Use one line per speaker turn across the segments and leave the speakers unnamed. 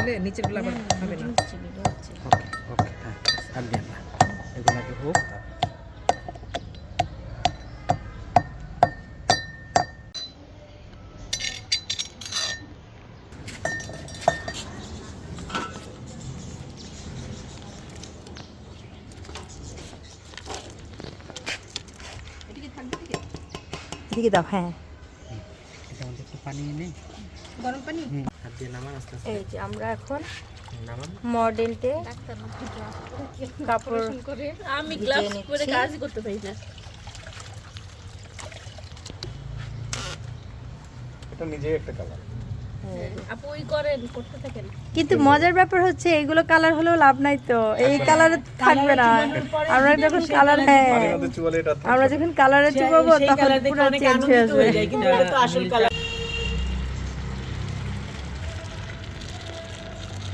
দিলে নিচের গুলো আবার হবে না।
ওকে ওকে, হ্যাঁ আর দেন না, এগুলাকে হোক।
এদিকে দাও। হ্যাঁ,
এটা আমাদের একটু পানি এনে
গরম পানি
হাত দিয়ে নামান আস্তে আস্তে,
এই যে আমরা এখন
নামান।
মডেলতে কাপড়
করে আমি
ভিজিয়ে
গ্লাভস পরে
নিচ্ছি।
কাজ করতে পারি না।
এটা নিজেই একটা কালার।
আপু ওই করেন, করতে থাকেন।
কিন্তু মজার ব্যাপার হচ্ছে এইগুলো কালার হলেও লাভ নাই তো, এই কালারে থাকবে না। আমরা যখন কালার, হ্যাঁ
পানির মধ্যে চুবালে এটা থাকবে।
আমরা যখন কালারে চুবাবো তখন পুরো চেঞ্জ হয়ে আসবে।
কিন্তু এটা তো আসল কালার।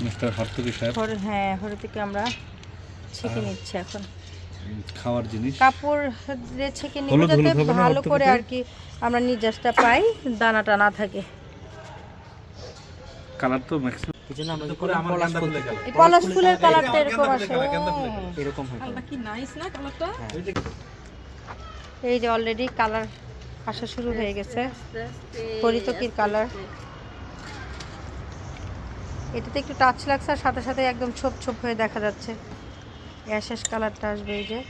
মিস্টার হরতুকি সাহেব
হ্যাঁ, হরে থেকে আমরা ছেঁকে নিচ্ছি এখন
খাওয়ার জিনিস।
কাপড় দিয়ে ছেঁকে নিব
হলুদ
যাতে
হলুদ হবে না
ভালো
হরতুকিতে?
করে আর কি আমরা নির্যাসটা পাই, দানাটা না থাকে।
কালার তো ম্যাক্সিমাম
এই জন্য আমরা যখন পলাশ ফুল থেকে
এই পলাশ ফুলের কালারটা এরকম আসে,
এরকম হয়।
কালারটা কি নাইস না কালারটা?
এই যে অলরেডি কালার আসা শুরু হয়ে গেছে, হরিতকির কালার। এটাতে একটু টাচ লাগছে আর সাথে সাথে একদম ছোপ ছোপ হয়ে দেখা যাচ্ছে। অ্যাশেস কালারটা আসবে এই যে।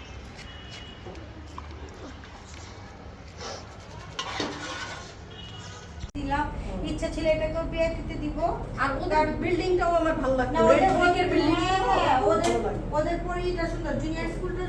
ইচ্ছা ছিল এটাকে বিআইটিতে দিব,
আর ওদের বিল্ডিংটাও আমার ভালো লাগতো।
না,
রেড ব্রিকের বিল্ডিং
ওদের পরেই এটা সুন্দর, জুনিয়র স্কুলটা